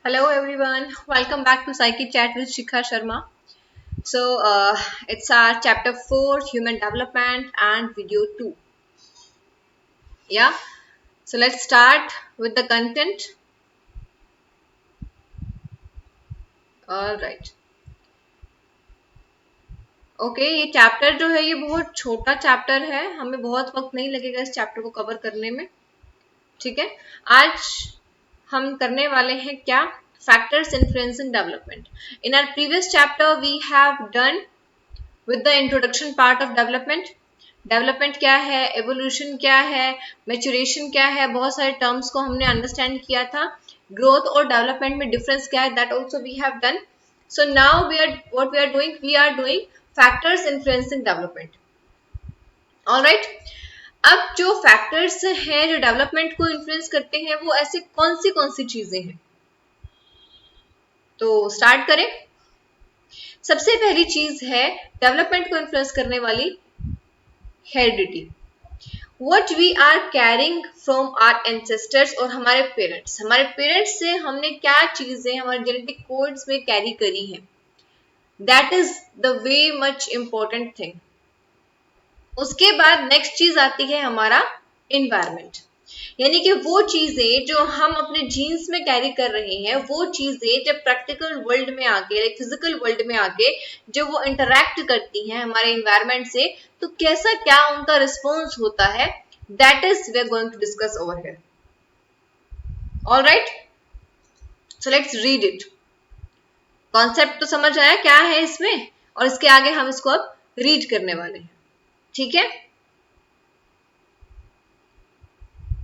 Hello everyone, welcome back to Psyche Chat with Shikha Sharma. So it's our chapter 4 human development and video 2. Yeah, so let's start with the content. All right. Okay ये chapter जो है ये बहुत छोटा chapter है, हमें बहुत वक्त नहीं लगेगा इस चैप्टर को कवर करने में. ठीक है, आज हम करने वाले हैं क्या? Factors influencing development. In our previous chapter we have done with the introduction part of development. Development क्या है, एवोल्यूशन क्या है, मैच्योरेशन क्या है, बहुत सारे टर्म्स को हमने अंडरस्टैंड किया था. ग्रोथ और डेवलपमेंट में डिफरेंस क्या है, that also we have done. So now we are doing factors influencing development. Alright. अब जो फैक्टर्स हैं जो डेवलपमेंट को इन्फ्लुएंस करते हैं वो ऐसे कौन सी चीजें हैं, तो स्टार्ट करें. सबसे पहली चीज है डेवलपमेंट को इन्फ्लुएंस करने वाली heredity. What we are carrying from our ancestors और हमारे पेरेंट्स से हमने क्या चीजें हमारे जेनेटिक कोड्स में कैरी करी हैं. That is the way much important thing. उसके बाद नेक्स्ट चीज आती है हमारा एनवायरमेंट, यानी कि वो चीजें जो हम अपने जीन्स में कैरी कर रहे हैं, वो चीजें जब प्रैक्टिकल वर्ल्ड में आके, फिजिकल वर्ल्ड में आके जब वो इंटरैक्ट करती हैं हमारे एनवायरमेंट से, तो कैसा क्या उनका रिस्पॉन्स होता है, that is we are going to discuss over here. Alright, so let's read it. Concept तो समझ आया क्या है इसमें, और इसके आगे हम इसको अब रीड करने वाले हैं. ठीक है,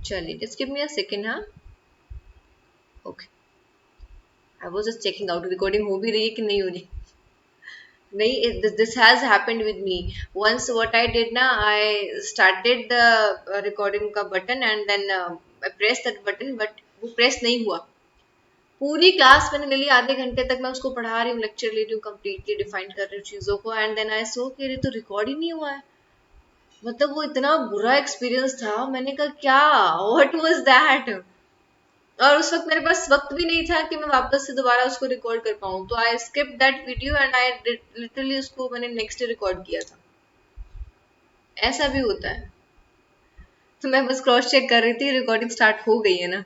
चलिए just give me a second. हाँ, okay. I was just checking out recording हो भी रही है कि नहीं हो रही. नहीं, this has happened with me once. What I did ना, I started the recording का button and then I pressed that button, but वो प्रेस नहीं हुआ. पूरी क्लास मैंने ले ली, आधे घंटे तक मैं उसको पढ़ा रही हूँ, लेक्चर ले रही हूँ, कंप्लीटली डिफाइन कर रही हूँ चीजों को, एंड देन आई सो कि तो रिकॉर्ड ही नहीं हुआ है. मतलब वो इतना बुरा एक्सपीरियंस था. मैंने कहा क्या, व्हाट वाज दैट. और उस वक्त मेरे पास वक्त भी नहीं था कि मैं वापस से दोबारा उसको रिकॉर्ड कर पाऊँ, तो I skip that video and I literally उसको मैंने नेक्स्ट डे रिकॉर्ड किया था. ऐसा भी होता है. तो मैं बस क्रॉस चेक कर रही थी, रिकॉर्डिंग स्टार्ट हो गई है ना.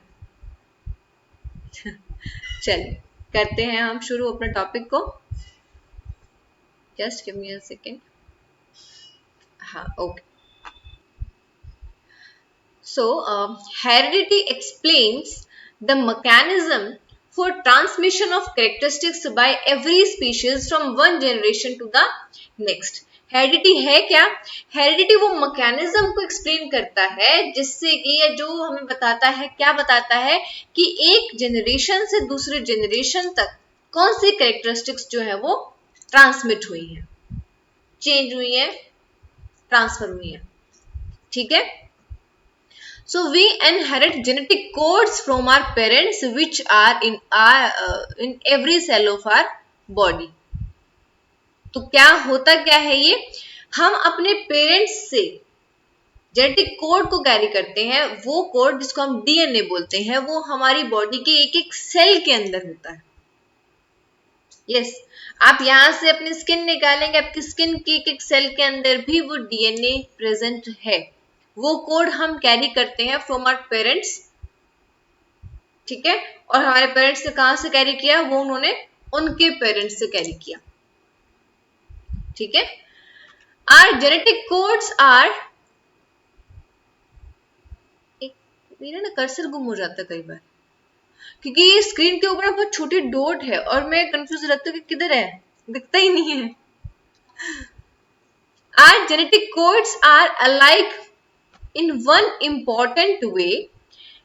चलिए करते हैं हम शुरू अपने टॉपिक को. Just give me a second. हाँ, okay. So, heredity explains the mechanism for transmission of characteristics by every species from one generation to the next. Heredity है क्या? हेरिडिटी वो मैकेनिज्म को एक्सप्लेन करता है जिससे कि ये जो हमें बताता है, क्या बताता है कि एक जनरेशन से दूसरे जनरेशन तक कौन सी कैरेक्टरिस्टिक्स जो है वो ट्रांसमिट हुई है, चेंज हुई है, ट्रांसफर हुई है. ठीक है. So we inherit genetic codes from our parents, which are in every cell of our body. तो क्या होता क्या है ये, हम अपने पेरेंट्स से जेनेटिक कोड को कैरी करते हैं. वो कोड जिसको हम डीएनए बोलते हैं, वो हमारी बॉडी के एक एक सेल के अंदर होता है. यस, आप यहां से अपनी स्किन निकालेंगे, आपकी स्किन की एक एक सेल के अंदर भी वो डीएनए प्रेजेंट है. वो कोड हम कैरी करते हैं फ्रॉम आवर पेरेंट्स. ठीक है, और हमारे पेरेंट्स ने कहां से कैरी किया, वो उन्होंने उनके पेरेंट्स से कैरी किया. ठीक है. आवर जेनेटिक कोड्स आर, मेरा ना कर्सर गुम हो जाता है कई बार, क्योंकि ये स्क्रीन के ऊपर ना बहुत छोटी डॉट है और मैं कंफ्यूज रहती हूँ कि किधर है, दिखता ही नहीं है. Our genetic codes are alike in one important way.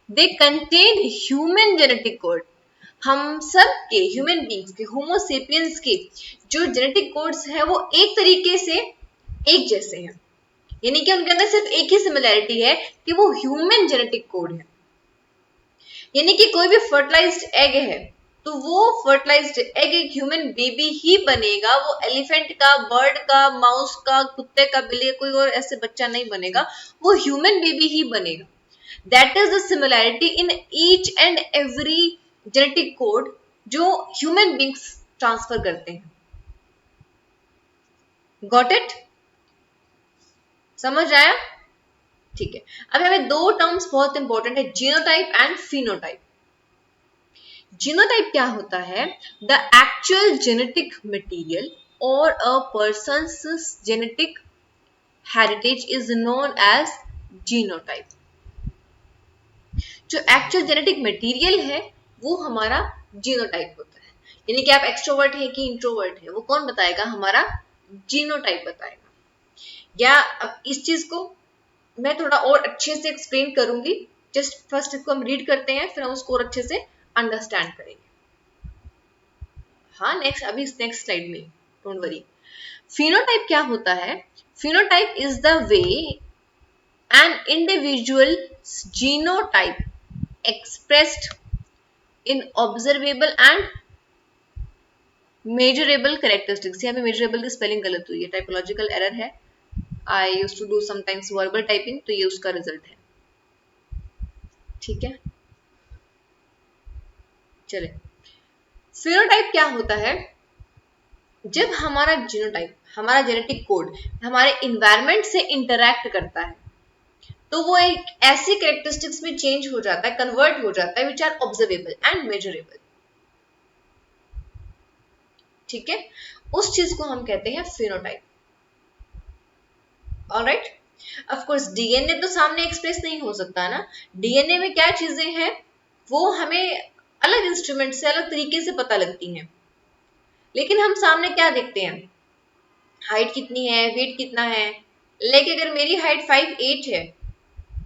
They contain human genetic code. हम सब के, ह्यूमन बींग्स के, होमो सेपियंस के जो जेनेटिक कोड्स हैं वो एक तरीके से एक जैसे हैं, यानी कि उनके अंदर सिर्फ एक ही सिमिलैरिटी है कि वो ह्यूमन जेनेटिक कोड है. यानी कि कोई भी फर्टिलाइज्ड एग है तो वो फर्टिलाइज्ड एग एक ह्यूमन बेबी ही बनेगा. वो एलिफेंट का, बर्ड का, माउस का, कुत्ते का, बिल्ली, कोई और ऐसे बच्चा नहीं बनेगा, वो ह्यूमन बेबी ही बनेगा. That is the similarity in each and every genetic code जो ह्यूमन बींग्स ट्रांसफर करते हैं। Got it? समझ आया? ठीक है। अब हमें दो टर्म्स बहुत इंपॉर्टेंट है, जीनोटाइप एंड फिनोटाइप। जीनोटाइप क्या होता है? द एक्चुअल जेनेटिक मटेरियल और a person's genetic heritage is known as genotype. जो एक्चुअल जेनेटिक मटेरियल है वो हमारा जीनोटाइप होता है। यानी कि आप एक्सट्रोवर्ट है कि इंट्रोवर्ट है वो कौन बताएगा? हमारा जीनोटाइप बताएगा। या अब इस चीज को मैं थोड़ा और अच्छे से एक्सप्लेन करूंगी। जस्ट फर्स्ट इसको हम रीड करते हैं, फिर हम उसको और अच्छे से अंडरस्टैंड करेंगे। हाँ, नेक्स्ट अभी नेक्स्ट स्लाइड में, डोंट वरी। फिनोटाइप क्या होता है? Phenotype is the way an individuals genotype expressed in observable and measurable characteristics। यहाँ पे measurable की स्पेलिंग गलत हुई है, टाइपोलॉजिकल एरर है। I used to do sometimes verbal typing, तो ये उसका रिजल्ट है। ठीक है, चले। फिनोटाइप क्या होता है? जब हमारा जीनोटाइप, हमारा जेनेटिक कोड हमारे इन्वायरमेंट से इंटरैक्ट करता है तो वो एक ऐसी कैरेक्टरिस्टिक्स में चेंज हो जाता है, कन्वर्ट हो जाता है, which are observable and measurable. ठीक है, उस चीज को हम कहते हैं phenotype. Alright, of course DNA तो सामने एक्सप्रेस नहीं हो सकता ना। डीएनए में क्या चीजें हैं वो हमें अलग इंस्ट्रूमेंट से अलग तरीके से पता लगती हैं, लेकिन हम सामने क्या देखते हैं? हाइट कितनी है, वेट कितना है। लेकिन अगर मेरी हाइट 5'8" है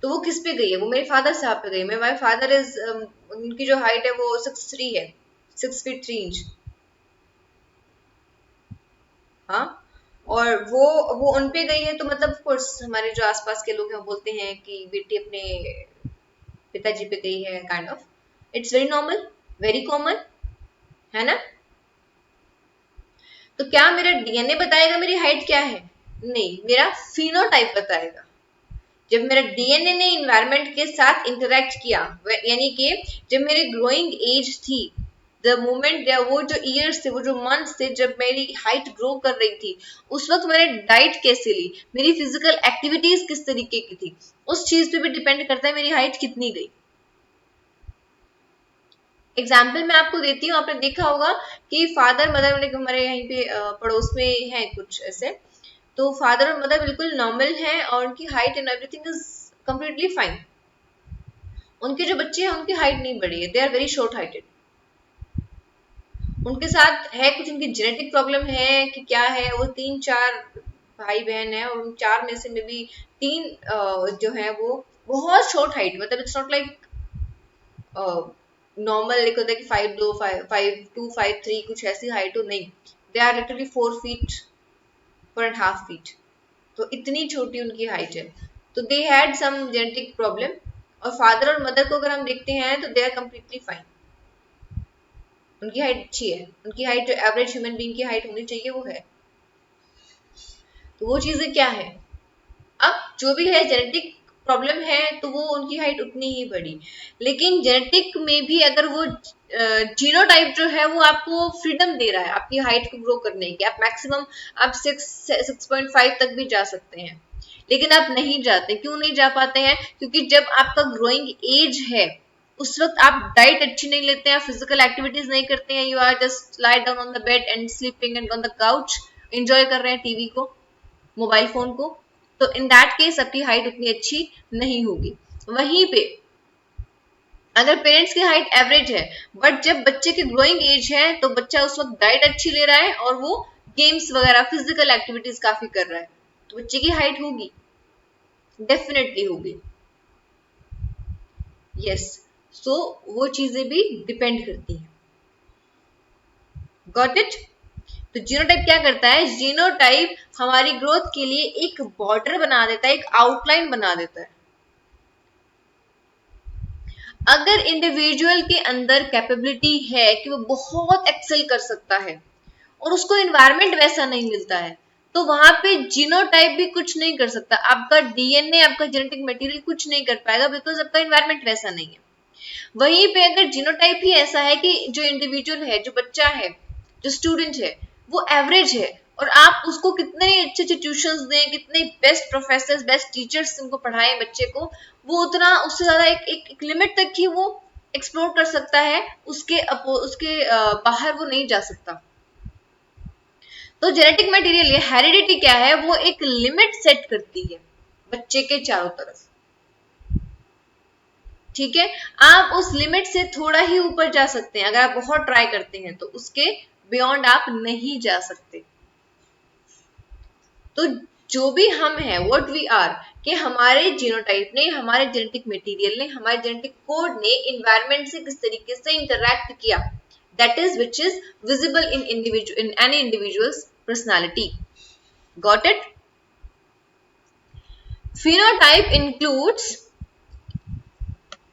तो वो किस पे गई है? वो मेरे फादर साहब पे गई है। माय फादर इज उनकी जो हाइट है वो 6'3" है, 6 फीट 3 इंच। हाँ, और वो उन पे गई है तो मतलब ऑफ कोर्स हमारे जो आसपास के लोग हैं वो बोलते हैं कि बेटी अपने पिताजी पे गई है, kind of. It's very normal, very common, है ना? तो क्या मेरा डीएनए बताएगा मेरी हाइट क्या है? नहीं, मेरा फिनोटाइप बताएगा। जब मेरा डीएनए ने इन्वायरमेंट के साथ इंटरेक्ट किया, यानी कि जब मेरी ग्रोइंग एज थी, द मोमेंट या वो जो ईयर्स थे, वो जो मंथ्स थे जब मेरी हाइट ग्रो कर रही थी, उस वक्त मैंने डाइट कैसे ली, मेरी फिजिकल एक्टिविटीज किस तरीके की थी, उस चीज पे भी डिपेंड करता है मेरी हाइट कितनी गई। एग्जाम्पल मैं आपको देती हूँ, आपने देखा होगा कि फादर मदर, हमारे यहीं पे पड़ोस में है कुछ ऐसे, तो फादर और मदर बिल्कुल नॉर्मल हैं और उनकी height and everything is completely fine. उनके जो बच्चे हैं उनकी हाइट नहीं बढ़ी है, they are very short heighted. उनके साथ है कुछ, उनकी जेनेटिक प्रॉब्लम है कि क्या है, वो 3-4 भाई बहन है और उन 4 में से मे बी 3 जो है वो बहुत शॉर्ट हाइट, मतलब इट्स नॉट लाइक नॉर्मल एक होता है कि 5'2", 5'2", 5'3" कुछ ऐसी हाइट हो, नहीं, they are literally 4 feet 4.5 feet. तो इतनी छोटी उनकी हाइट है। तो they had some genetic problem. और फादर और मदर को अगर हम देखते हैं तो दे आर कम्प्लीटली फाइन, उनकी हाइट अच्छी है, उनकी हाइट जो एवरेज ह्यूमन बीइंग की हाइट होनी चाहिए वो है। तो वो चीजें क्या है? अब जो भी है जेनेटिक प्रॉब्लम है तो वो उनकी हाइट उतनी ही बढ़ी, लेकिन जेनेटिक में भी अगर वो जीनोटाइप जो है वो आपको फ्रीडम दे रहा है आपकी हाइट को ग्रो करने की। आप मैक्सिमम आप 6.5 तक भी जा सकते हैं, लेकिन आप नहीं जाते। क्यों नहीं जा पाते हैं? क्योंकि जब आपका ग्रोइंग एज है उस वक्त आप डाइट अच्छी नहीं लेते हैं, फिजिकल एक्टिविटीज नहीं करते हैं, you are just lie down on the bed and sleeping and on the couch, enjoy कर रहे हैं टीवी को, मोबाइल फोन को। तो इन दैट केस आपकी हाइट उतनी अच्छी नहीं होगी। वहीं पे अगर पेरेंट्स की हाइट एवरेज है बट जब बच्चे की ग्रोइंग एज है तो बच्चा उस वक्त डाइट अच्छी ले रहा है और वो गेम्स वगैरह फिजिकल एक्टिविटीज काफी कर रहा है, तो बच्चे की हाइट होगी, डेफिनेटली होगी। यस, सो वो चीजें भी डिपेंड करती हैं। Got it? तो जीनोटाइप क्या करता है? जीनोटाइप हमारी ग्रोथ के लिए एक बॉर्डर बना देता है, एक आउटलाइन बना देता है। अगर इंडिविजुअल के अंदर कैपेबिलिटी है कि वो बहुत एक्सेल कर सकता है और उसको इन्वायरमेंट वैसा नहीं मिलता है, तो वहां पे जीनोटाइप भी कुछ नहीं कर सकता। आपका डीएनए, आपका जेनेटिक मटेरियल कुछ नहीं कर पाएगा, बिकॉज आपका इन्वायरमेंट वैसा नहीं है। वहीं पे अगर जीनोटाइप ही ऐसा है कि जो इंडिविजुअल है, जो बच्चा है, जो स्टूडेंट है, वो एवरेज है, और आप उसको कितने अच्छे अच्छे ट्यूशंस दें, कितने बेस्ट प्रोफेसर्स, बेस्ट टीचर्स उनको पढ़ाएं बच्चे को, वो उतना उससे ज्यादा एक लिमिट तक ही वो एक्सप्लोर कर सकता है, उसके बाहर वो नहीं जा सकता। तो जेनेटिक मटेरियल या हेरिडिटी क्या है, वो एक लिमिट सेट करती है बच्चे के चारों तरफ। ठीक है, आप उस लिमिट से थोड़ा ही ऊपर जा सकते हैं, अगर आप बहुत ट्राई करते हैं तो उसके बियॉन्ड आप नहीं जा सकते। तो जो भी हम हैं, व्हाट वी आर, कि हमारे जीनोटाइप ने, हमारे जेनेटिक मटेरियल ने, हमारे जेनेटिक कोड ने इन्वायरमेंट से किस तरीके से इंटरैक्ट किया, that is which is visible in any individuals personality. Got it? Phenotype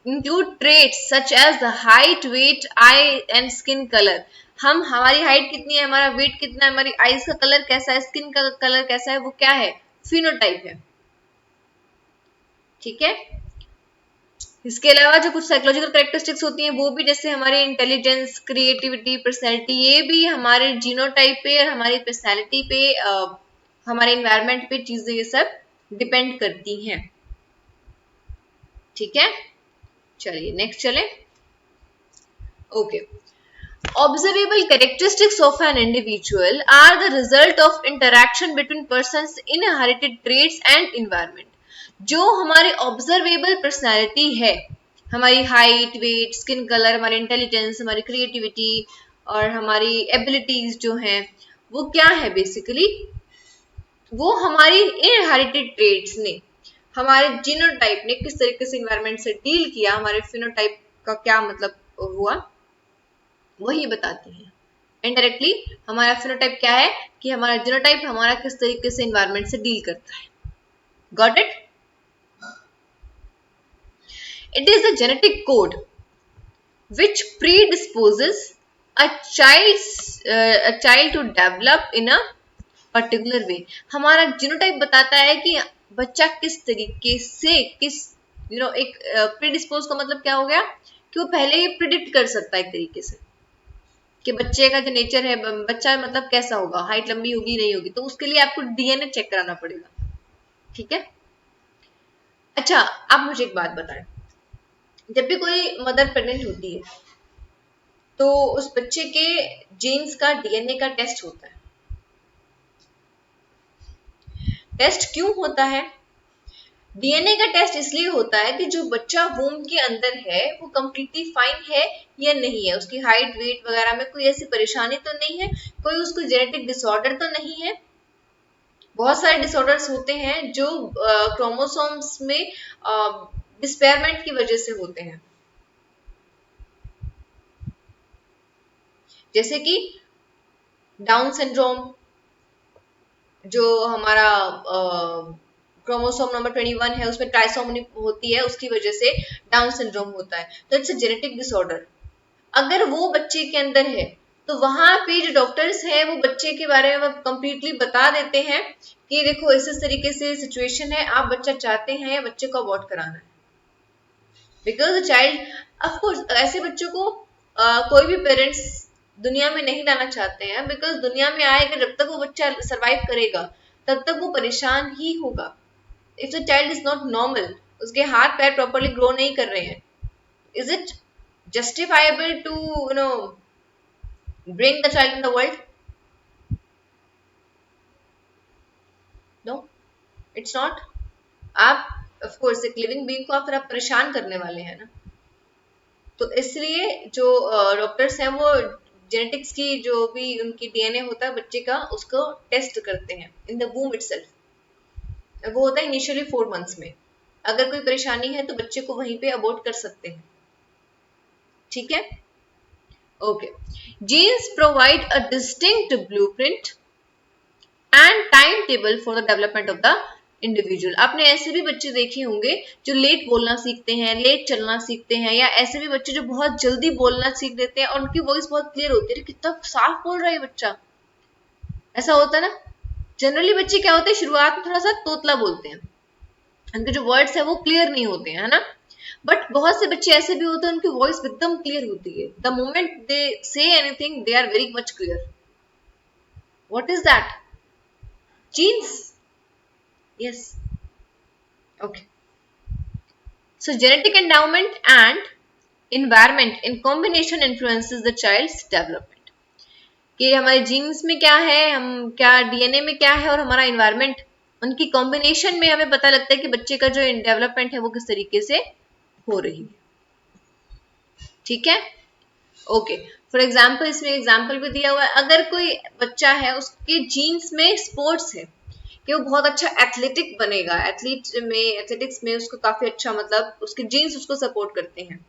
include traits such as the height, weight, eye and skin color. हम, हमारी हाइट कितनी है, हमारा वेट कितना है, हमारी आईज का कलर कैसा है, स्किन का कलर कैसा है, वो क्या है, फिनोटाइप है। ठीक है, इसके अलावा जो कुछ साइकोलॉजिकल कैरेक्टरिस्टिक्स होती हैं वो भी, जैसे हमारी इंटेलिजेंस, क्रिएटिविटी, पर्सनैलिटी, ये भी हमारे जीनोटाइप पे और हमारी पर्सनैलिटी पे, हमारे इन्वायरमेंट पे चीजें ये सब डिपेंड करती हैं। ठीक है, चलिए नेक्स्ट चले। Okay, observable characteristics of an individual are the result of interaction between persons, inherited traits and environment. जो हमारी ऑब्जर्वेबल पर्सनैलिटी है, हमारी हाइट, वेट, स्किन कलर, हमारी इंटेलिजेंस, हमारी क्रिएटिविटी और हमारी एबिलिटीज जो हैं, वो क्या है बेसिकली, वो हमारी इनहेरिटेड ट्रेट्स ने, हमारे जीनोटाइप ने किस तरीके से इन्वायरमेंट से डील किया, हमारे फिनोटाइप का क्या मतलब हुआ, वही बताती हैं। इनडायरेक्टली हमारा फिनोटाइप क्या है, कि हमारा जीनोटाइप हमारा किस तरीके से इन्वायरमेंट से डील करता है। Got it? It is the genetic code which predisposes a child to develop in a particular way. हमारा जीनोटाइप बताता है कि बच्चा किस तरीके से, किस एक प्रीडिस्पोज का मतलब क्या हो गया, कि वो पहले ही प्रिडिक्ट कर सकता है एक तरीके से कि बच्चे का जो नेचर है, बच्चा मतलब कैसा होगा, हाइट लंबी होगी नहीं होगी, तो उसके लिए आपको डीएनए चेक कराना पड़ेगा। ठीक है, अच्छा आप मुझे एक बात बताएं, जब भी कोई मदर प्रेग्नेंट होती है तो उस बच्चे के जीन्स का डीएनए का टेस्ट होता है। टेस्ट क्यों होता है? डीएनए का टेस्ट इसलिए होता है कि जो बच्चा वूम के अंदर है वो कंप्लीटली फाइन है या नहीं है, उसकी हाइट, वेट वगैरह में कोई ऐसी परेशानी तो नहीं है, कोई उसको जेनेटिक डिसऑर्डर तो नहीं है। बहुत सारे डिसऑर्डर्स होते हैं जो क्रोमोसोम्स में डिस्पेयरमेंट की वजह से होते हैं, जैसे कि डाउन सिंड्रोम, जो हमारा क्रोमोसोम नंबर 21 है उसमें ट्राइसोमी होती है, उसकी वजह से डाउन सिंड्रोम होता है, तो इट्स अ जेनेटिक डिसऑर्डर। अगर वो बच्चे के अंदर है तो वहां पे जो डॉक्टर्स हैं वो बच्चे के बारे में कंप्लीटली बता देते हैं कि देखो इस तरीके से सिचुएशन है, आप बच्चा चाहते हैं या बच्चे को अबॉर्ट कराना है, बिकॉज चाइल्ड, ऑफ कोर्स ऐसे बच्चों को कोई भी पेरेंट्स दुनिया में नहीं लाना चाहते हैं, बिकॉज दुनिया में आएगा, जब तक वो बच्चा सरवाइव करेगा तब तक वो परेशान ही होगा। If the child is not normal, उसके हाथ पैर प्रॉपरली ग्रो नहीं कर रहे हैं, is it justifiable to bring the child in the world? No, it's not. आप of course एक लिविंग बीइंग को आप फिर परेशान करने वाले हैं ना, तो इसलिए जो डॉक्टर्स हैं वो जेनेटिक्स की जो भी उनकी डीएनए होता है बच्चे का, उसको टेस्ट करते हैं इन द वूम इटसेल्फ। वो होता है इनिशियली 4 मंथ्स में, अगर कोई परेशानी है तो बच्चे को वहीं पे अबॉर्ट कर सकते हैं। ठीक है, okay. Genes provide a distinct blueprint and time table for the development of the individual. आपने ऐसे भी बच्चे देखे होंगे जो लेट बोलना सीखते हैं, लेट चलना सीखते हैं, या ऐसे भी बच्चे जो बहुत जल्दी बोलना सीख देते हैं और उनकी वॉइस बहुत क्लियर होती है, कितना साफ बोल रहा है बच्चा, ऐसा होता है ना। जनरली बच्चे क्या होते हैं, शुरुआत में थोड़ा सा तोतला बोलते हैं, उनके जो वर्ड्स है वो क्लियर नहीं होते हैं, है ना, बट बहुत से बच्चे ऐसे भी होते हैं उनकी वॉइस एकदम क्लियर होती है, the moment they say anything they are very much clear. What is that? Genes. Yes. Okay. So genetic endowment and environment in combination influences the child's development. कि हमारे जीन्स में क्या है, हम क्या डीएनए में क्या है और हमारा इन्वायरमेंट, उनकी कॉम्बिनेशन में हमें पता लगता है कि बच्चे का जो डेवलपमेंट है वो किस तरीके से हो रही है. ठीक है. ओके. फॉर एग्जाम्पल इसमें एग्जाम्पल भी दिया हुआ है, अगर कोई बच्चा है उसके जीन्स में स्पोर्ट्स है कि वो बहुत अच्छा एथलेटिक बनेगा, एथलेटिक्स में उसको काफी अच्छा, मतलब उसके जीन्स उसको सपोर्ट करते हैं.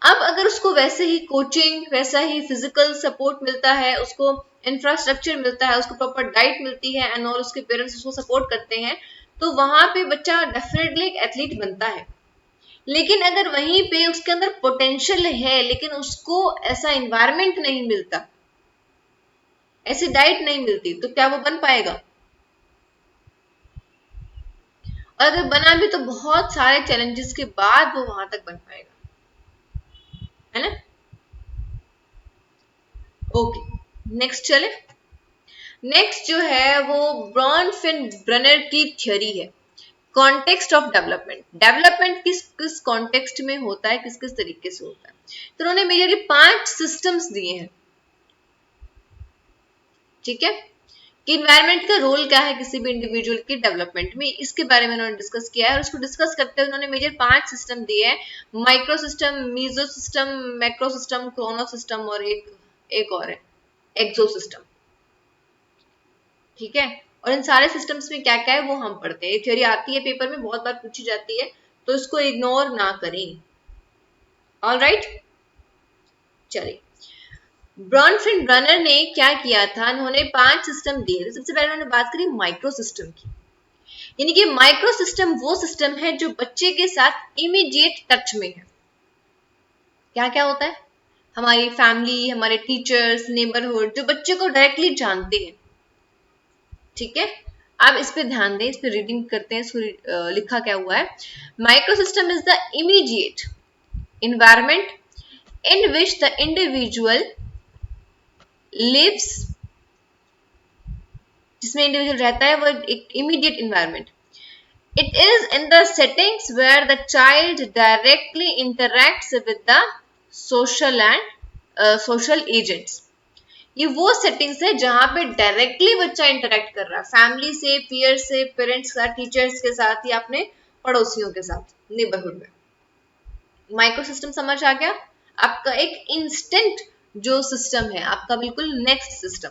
अब अगर उसको वैसे ही कोचिंग, वैसा ही फिजिकल सपोर्ट मिलता है, उसको इंफ्रास्ट्रक्चर मिलता है, उसको प्रॉपर डाइट मिलती है एंड और उसके पेरेंट्स उसको सपोर्ट करते हैं, तो वहां पे बच्चा डेफिनेटली एक एथलीट बनता है. लेकिन अगर वहीं पे उसके अंदर पोटेंशियल है लेकिन उसको ऐसा एनवायरनमेंट नहीं मिलता, ऐसी डाइट नहीं मिलती, तो क्या वो बन पाएगा? और अगर बना भी तो बहुत सारे चैलेंजेस के बाद वो वहां तक बन पाएगा, है ना. ओके. नेक्स्ट चले. नेक्स्ट जो है वो ब्रॉनफिन ब्रनर की थ्योरी है, कॉन्टेक्स्ट ऑफ डेवलपमेंट. डेवलपमेंट किस किस कॉन्टेक्स्ट में होता है, किस किस तरीके से होता है. तो उन्होंने मेजरली 5 सिस्टम्स दिए हैं. ठीक है. कि इन्वायरमेंट का रोल क्या है किसी भी इंडिविजुअल के डेवलपमेंट में, इसके बारे में उन्होंने डिस्कस किया है. और उसको डिस्कस करते हुए उन्होंने मेजर 5 सिस्टम दिए हैं, micro system, meso system, macro system, chrono system और एक और है एक्सो सिस्टम. ठीक है. और इन सारे सिस्टम्स में क्या क्या है वो हम पढ़ते हैं. ये थ्योरी आती है पेपर में, बहुत बार पूछी जाती है, तो इसको इग्नोर ना करें. All right. चलिए. ब्रॉनफिन ब्रनर ने क्या किया था, उन्होंने 5 सिस्टम दिए. सबसे पहले उन्होंने बात करी माइक्रो सिस्टम की. यानी कि माइक्रो सिस्टम वो सिस्टम है जो बच्चे के साथ इमीडिएट टच में है. क्या क्या होता है? हमारी फैमिली, हमारे टीचर्स, नेबरहुड, जो बच्चे को डायरेक्टली जानते हैं. ठीक है. आप इस पे ध्यान दें, इस पे रीडिंग करते हैं, इसको लिखा क्या हुआ है. Micro system is the immediate environment in which the individual lives, जिसमें इंडिविजुअल रहता है वो एक immediate environment. It is in the settings where the child directly interacts with the social agents. ये वो सेटिंग्स है जहां पे डायरेक्टली बच्चा इंटरेक्ट कर रहा है, फैमिली से, पीयर से, पेरेंट्स के साथ, टीचर्स के साथ या अपने पड़ोसियों के साथ, नेबरहुड में. माइक्रो सिस्टम समझ आ गया. आपका एक इंस्टेंट जो सिस्टम है, आपका बिल्कुल next system.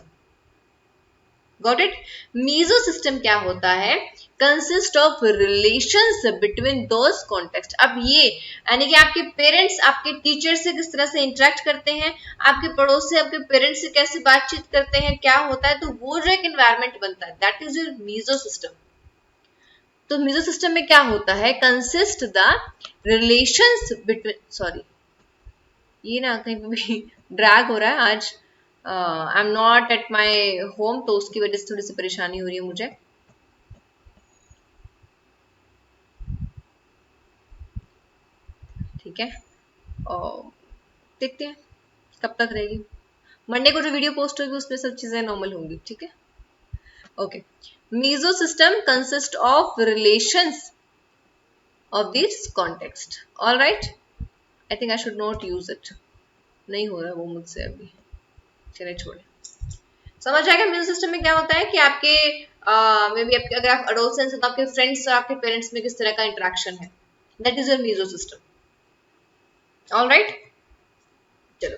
Got it. Meso system क्या होता है, consist of relations between those context. अब ये यानी कि आपके पेरेंट्स आपके टीचर से किस तरह से इंटरेक्ट करते हैं, आपके पड़ोस से आपके पेरेंट्स से कैसे बातचीत करते हैं, क्या होता है, तो वो जो एक एनवायरमेंट बनता है, that is your meso system. तो मीजो सिस्टम में क्या होता है, consist the relations between, sorry ये ना कहीं पे भी ड्रैग हो रहा है आज, I am not at my home, तो उसकी वजह से थोड़ी सी परेशानी हो रही है मुझे. ठीक है. और देखते हैं कब तक रहेगी. मंडे को जो वीडियो पोस्ट होगी उसमें सब चीजें नॉर्मल होंगी. ठीक है. Okay. Meso system consist of relations of this context. All right. I think I should not use it. नहीं हो रहा वो मुझसे अभी, चले छोड़े. समझ आएगा. म्यूजिक सिस्टम में क्या होता है कि आपके मे बी आपके अगर आप अडोलसेंस हैं तो आपके फ्रेंड्स और आपके पेरेंट्स में किस तरह का इंटरेक्शन है, that is your meso system. All right. चलो.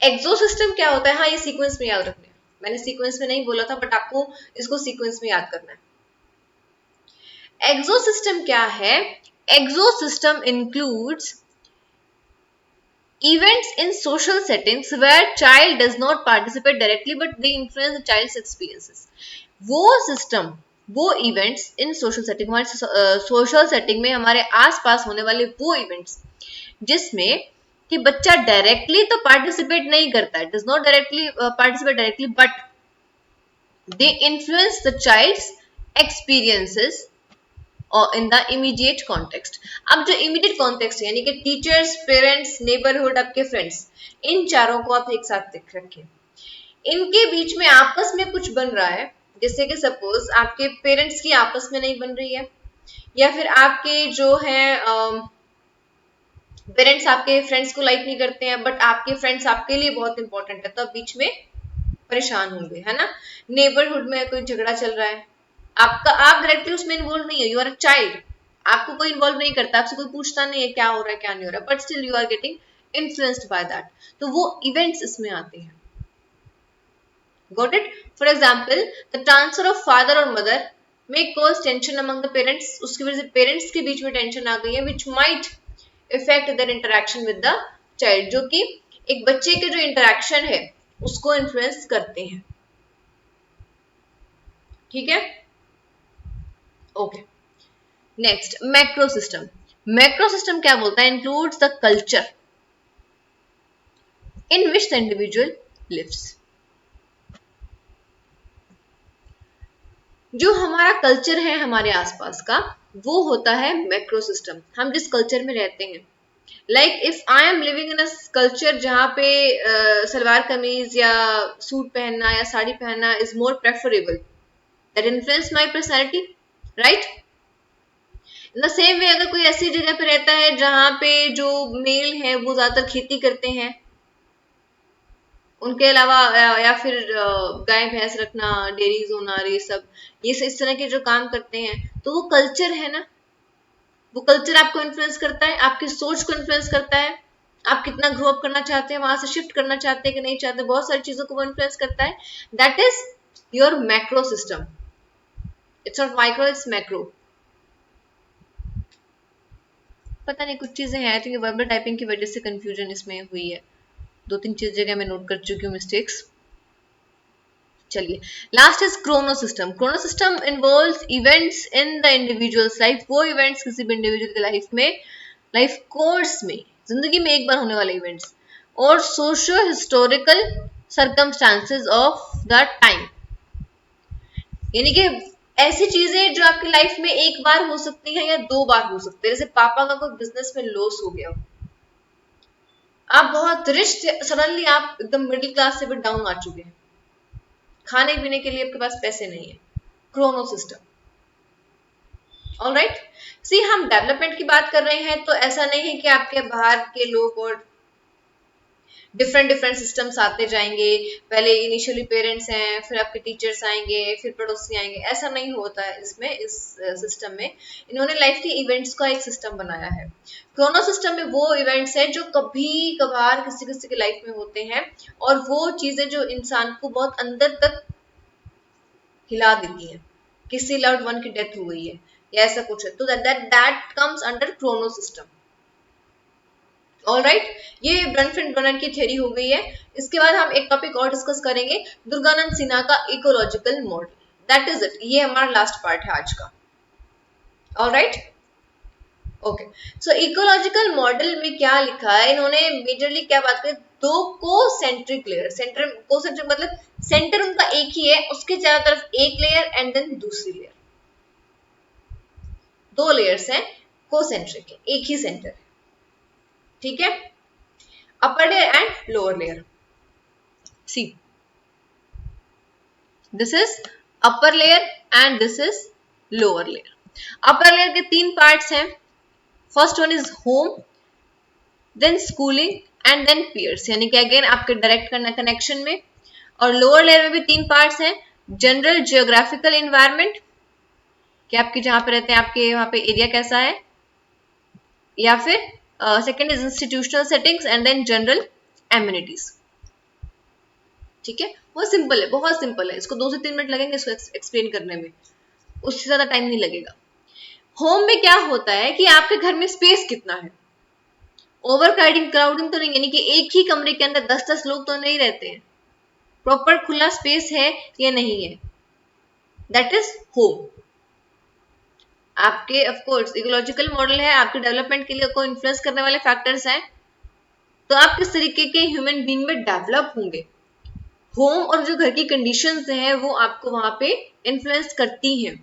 एक्सो सिस्टम क्या होता है, हाँ ये सीक्वेंस में याद रखना है, मैंने सीक्वेंस में नहीं बोला था बट आपको इसको सीक्वेंस में याद करना है. एक्सो सिस्टम क्या है, exosystem includes events in social settings where child does not participate directly but they influence the child's experiences. वो सिस्टम, वो इवेंट्स इन सोशल सेटिंग, हमारे सोशल सेटिंग में हमारे आसपास होने वाले वो इवेंट्स जिसमें कि बच्चा डायरेक्टली तो पार्टिसिपेट नहीं करता है, does not directly participate directly, but they influence the child's experiences और इन द इमीडिएट कॉन्टेक्स्ट। अब जो इमीडिएट कॉन्टेक्स्ट है यानी कि टीचर्स, पेरेंट्स, नेबरहुड, आपके फ्रेंड्स, इन चारों को आप एक साथ देख रखें। इनके बीच में आपस में कुछ बन रहा है, जैसे कि सपोज आपके पेरेंट्स की आपस में नहीं बन रही है, या फिर आपके जो है पेरेंट्स आपके फ्रेंड्स को लाइक नहीं करते हैं, बट आपके फ्रेंड्स आपके लिए बहुत इंपॉर्टेंट है, तो आप बीच में परेशान होंगे, है ना। नेबरहुड में कोई झगड़ा चल रहा है, आप डायरेक्टली उसमें इन्वॉल्व नहीं है, यू आर अ चाइल्ड, आपको कोई इन्वॉल्व नहीं करता, आपसे कोई पूछता नहीं है क्या हो रहा है क्या नहीं हो रहा है, but still you are getting influenced by that, तो वो इवेंट्स इसमें आते हैं। Got it. For example, the transfer of father और मदर में cause tension among the parents, उसकी वजह से पेरेंट्स के बीच में टेंशन आ गई है, which might effect there interaction with the child, जो कि एक बच्चे के जो इंटरेक्शन है उसको इन्फ्लुएंस करते हैं। ठीक है, okay. Next, macro system. Macro system क्या बोलता है? Includes the culture in which the individual lives. जो हमारा कल्चर है हमारे आसपास का, वो होता है मैक्रो सिस्टम, हम जिस कल्चर में रहते हैं। Like if I am living in a culture जहाँ पे सलवार कमीज या सूट पहनना या साड़ी पहनना is more preferable, that influence my personality, right. In the same way, अगर कोई ऐसी जगह पे रहता है जहाँ पे जो मेल है वो ज्यादातर खेती करते हैं, उनके अलावा या फिर गाय भैंस रखना, डेयरीज होना, ये सब, ये इस तरह के जो काम करते हैं, तो वो कल्चर है ना, वो कल्चर आपको इन्फ्लुएंस करता है, आपकी सोच को इन्फ्लुएंस करता है, आप कितना ग्रो अप करना चाहते हैं, वहां से शिफ्ट करना चाहते हैं कि नहीं चाहते, बहुत सारी चीजों को वो इन्फ्लुएंस करता है। That is your macro system, it's not micro, it's macro. पता नहीं कुछ चीजें हैं, आई थिंक वर्बल टाइपिंग की वजह से कंफ्यूजन इसमें हुई है, 2-3 चीज जगह मैं नोट कर चुकी हूँ मिस्टेक्स। चलिए, last is Chrono system. Chrono system involves events in the individuals life, वो इवेंट्स किसी भी इंडिविजुअल की लाइफ में, लाइफ कोर्स में, जिंदगी में एक बार होने वाले इवेंट्स, और socio historical circumstances of the time, यानी कि ऐसी चीजें जो आपकी लाइफ में एक बार हो सकती हैं या 2 बार हो सकती है। जैसे पापा का कोई बिजनेस में लॉस हो गया, आप बहुत रिच थे, सडनली आप एकदम मिडिल क्लास से भी डाउन आ चुके हैं, खाने पीने के लिए आपके पास पैसे नहीं है, क्रोनो सिस्टम। ऑलराइट, सी हम डेवलपमेंट की बात कर रहे हैं, तो ऐसा नहीं है कि आपके बाहर के लोग और डिफरेंट डिफरेंट सिस्टम्स आते जाएंगे, पहले इनिशियली पेरेंट्स हैं, फिर आपके टीचर्स आएंगे, फिर पड़ोसी आएंगे, ऐसा नहीं होता है इसमें। इस सिस्टम में इन्होंने लाइफ के इवेंट्स का एक सिस्टम बनाया है। क्रोनो सिस्टम में वो इवेंट्स है जो कभी कभार किसी किसी की लाइफ में होते हैं, और वो चीजें जो इंसान को बहुत अंदर तक हिला देती हैं, किसी लव्ड वन की डेथ हो गई है या ऐसा कुछ है, तो that comes under Chrono system. Alright, ये ब्रनफिल्ड ब्रनर की थ्योरी हो गई है। इसके बाद हम एक टॉपिक और डिस्कस करेंगे, दुर्गानंद सिन्हा का ecological model. That is it, ये हमारा लास्ट पार्ट है आज का। Alright, okay. So ecological model में क्या लिखा है, इन्होंने मेजरली क्या बात करी, 2 को-सेंट्रिक लेयर, सेंटर को-सेंट्रिक मतलब सेंटर उनका एक ही है, उसके चारों तरफ एक लेयर एंड देन दूसरी लेयर, 2 लेयर्स हैं, को-सेंट्रिक है, एक ही सेंटर है। ठीक है, upper layer and lower layer. See, this is upper layer and this is lower layer. Upper layer के 3 पार्ट्स हैं, first one is home, then schooling and then peers, यानी कि अगेन आपके डायरेक्ट कनेक्शन में। और लोअर लेयर में भी 3 parts हैं, जनरल जियोग्राफिकल एनवायरनमेंट, कि आपके जहां पे रहते हैं आपके वहां पे एरिया कैसा है, या फिर second is institutional settings and then general amenities. ठीक है, बहुत सिंपल है, बहुत सिंपल है, इसको 2 से 3 मिनट लगेंगे इसको एक्सप्लेन करने में, उससे ज्यादा टाइम नहीं लगेगा। होम में क्या होता है कि आपके घर में स्पेस कितना है, ओवर क्राउडिंग तो नहीं, यानी कि एक ही कमरे के अंदर 10-10 लोग तो नहीं रहते हैं, प्रॉपर खुला स्पेस है या नहीं है, दैट इज होम। आपके ऑफ कोर्स इकोलॉजिकल मॉडल है, आपके डेवलपमेंट के लिए कोई इन्फ्लुएंस करने वाले फैक्टर्स हैं, तो आप किस तरीके के ह्यूमन बीइंग में डेवलप होंगे, होम और जो घर की कंडीशंस हैं वो आपको वहां पे इन्फ्लुएंस करती हैं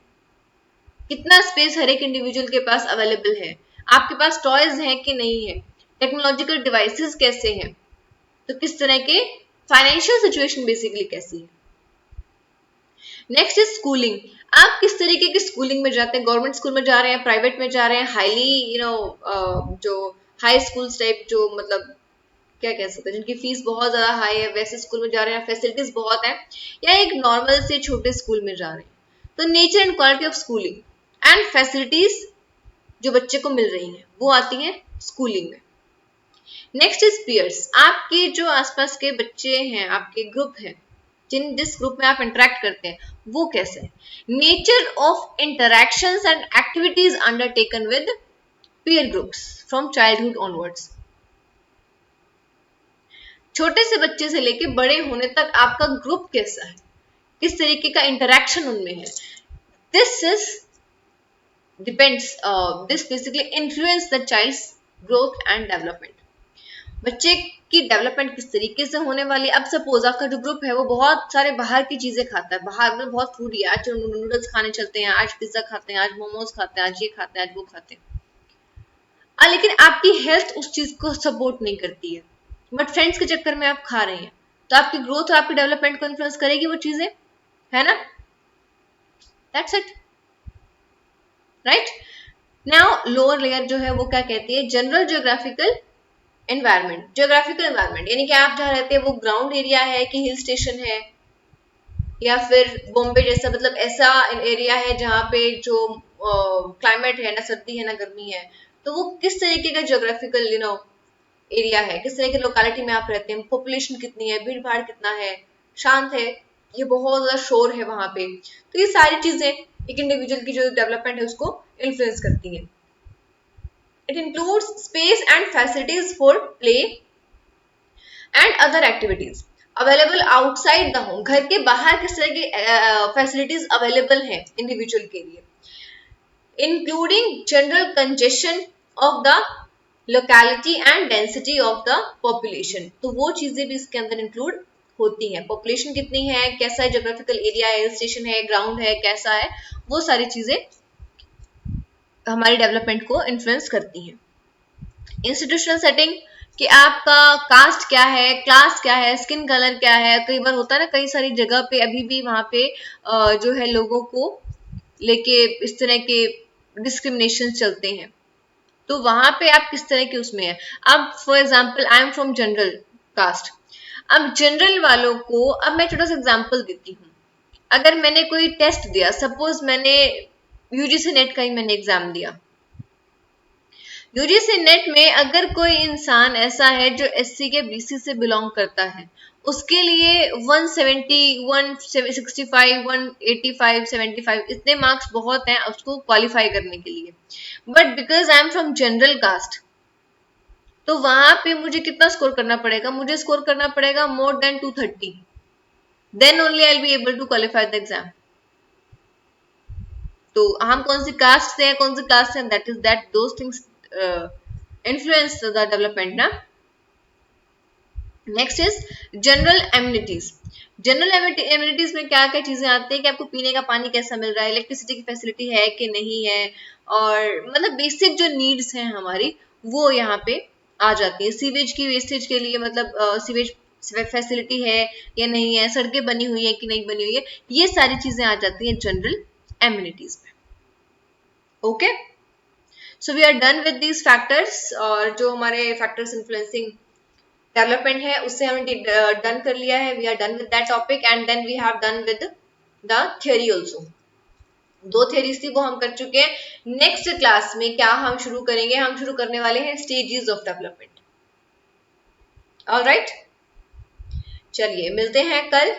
कितना स्पेस हर एक इंडिविजुअल के पास अवेलेबल है, आपके पास टॉयज हैं कि नहीं है, टेक्नोलॉजिकल डिवाइसेस कैसे हैं, तो किस तरह के फाइनेंशियल सिचुएशन बेसिकली कैसी है। नेक्स्ट इज स्कूलिंग, आप किस तरीके की स्कूलिंग में जाते हैं, गवर्नमेंट स्कूल में जा रहे हैं, प्राइवेट में जा रहे हैं, हाईली जो हाई स्कूल्स टाइप, जो मतलब क्या कह सकते हैं जिनकी फीस बहुत ज्यादा हाई है, वैसे स्कूल में जा रहे हैं, फैसिलिटीज बहुत है, या एक नॉर्मल से छोटे स्कूल में जा रहे हैं। तो nature and quality of schooling and facilities जो बच्चे को मिल रही हैं वो आती हैं स्कूलिंग में। नेक्स्ट इज पीयर्स, आपके जो आसपास के बच्चे हैं, आपके ग्रुप है, जिस ग्रुप में आप इंटरेक्ट करते हैं वो कैसे है। Nature of interactions and activities undertaken with peer groups from childhood onwards, छोटे से बच्चे से लेके बड़े होने तक आपका ग्रुप कैसा है, किस तरीके का इंटरेक्शन उनमें है, this is depends, this basically influence the child's growth and development, बच्चे की डेवलपमेंट किस तरीके से होने वाली है। अब सपोज आपका जो ग्रुप है वो बहुत सारे बाहर की चीजें खाता है, बाहर में बहुत फूड है, आज नूडल्स खाने चलते हैं, आज पिज्जा खाते हैं, आज मोमोज खाते हैं, आज ये खाते हैं, आज वो खाते हैं, लेकिन आपकी हेल्थ उस चीज को सपोर्ट नहीं करती है, बट फ्रेंड्स के चक्कर में आप खा रहे हैं, तो आपकी ग्रोथ और आपकी डेवलपमेंट को इन्फ्लुएंस करेगी वो चीजें, है ना। That's it, right. Now lower layer जो है वो क्या कहती है, general geographical environment, geographical environment यानी कि आप जहाँ रहते हैं वो ग्राउंड एरिया है कि हिल स्टेशन है, या फिर बॉम्बे जैसा मतलब ऐसा एरिया है जहाँ पे जो क्लाइमेट है, ना सर्दी है ना गर्मी है, तो वो किस तरीके का जियोग्राफिकल एरिया है, किस तरह के लोकेलिटी में आप रहते हैं, पॉपुलेशन कितनी है, भीड़ भाड़ कितना है, शांत है, ये बहुत ज्यादा शोर है वहां पे, तो ये सारी चीजें एक इंडिविजुअल की जो डेवलपमेंट है उसको इन्फ्लुएंस करती है। It includes space and facilities for play and other activities available outside the home, घर के बाहर किस तरह की फैसिलिटीज अवेलेबल है इंडिविजुअल के लिए, including general congestion of the locality and density of the population, तो वो चीजें भी इसके अंदर इंक्लूड होती हैं, पॉपुलेशन कितनी है, कैसा है जियोग्राफिकल एरिया है, हिल स्टेशन है, ग्राउंड है, कैसा है, वो सारी चीजें हमारी डेवलपमेंट को इन्फ्लुएंस करती हैं। इंस्टीट्यूशनल सेटिंग कि आपका कास्ट क्या है, क्लास क्या है, स्किन कलर क्या है, कई बार होता है ना कई सारी जगह पे अभी भी वहां पे जो है लोगों को लेके इस तरह के डिस्क्रिमिनेशन चलते हैं, तो वहां पे आप किस तरह के उसमें है। अब for example I am from general caste, अब जनरल वालों को, अब मैं छोटा सा एग्जाम्पल देती हूँ, अगर मैंने कोई टेस्ट दिया, सपोज मैंने यूजीसी नेट का ही मैंने एग्जाम दिया, यूजीसी नेट में अगर कोई इंसान ऐसा है जो एससी के बीसी से बिलोंग करता है, उसके लिए 170, 165, 185, 75 इतने मार्क्स बहुत हैं उसको क्वालिफाई करने के लिए, but because I am from general caste, तो वहां पे मुझे कितना स्कोर करना पड़ेगा, मुझे स्कोर करना पड़ेगा more than 230, then only I will be able to qualify the exam. तो हम कौन सी कास्ट से हैं, कौन सी क्लास से हैं, that is that those things influence the development ना। Next is general amenities, general amenities में क्या क्या चीजें आती है कि आपको पीने का पानी कैसा मिल रहा है, इलेक्ट्रिसिटी की फैसिलिटी है कि नहीं है, और मतलब बेसिक जो नीड्स हैं हमारी वो यहाँ पे आ जाती है। सीवेज की वेस्टेज के लिए मतलब सीवेज फैसिलिटी है या नहीं है, सड़कें बनी हुई है कि नहीं बनी हुई है, ये सारी चीजें आ जाती हैं जनरल एमिनिटीज में। Okay, so we are done with these factors, और जो हमारे फैक्टर्स इन्फ्लुएंसिंग डेवलपमेंट है उससे हमने डन कर लिया है, we are done with that topic, and then we have done with the theory also, 2 theories थी वो हम कर चुके हैं। नेक्स्ट क्लास में क्या हम शुरू करेंगे, हम शुरू करने वाले हैं स्टेजेस ऑफ डेवलपमेंट। ऑलराइट, चलिए मिलते हैं कल,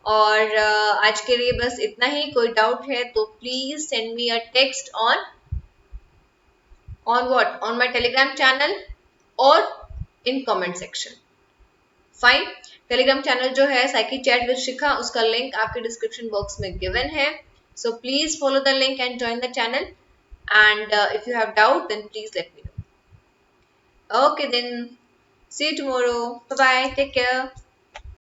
और आज के लिए बस इतना ही। कोई डाउट है तो please send me a text on what, on my Telegram channel और in comment section. Fine, Telegram channel जो है साइकी चैट विद शिखा, उसका लिंक आपके डिस्क्रिप्शन बॉक्स में गिवन है, so please follow the link and join the channel, and if you have doubt then please let me know. Okay then, see you tomorrow, bye bye, take care.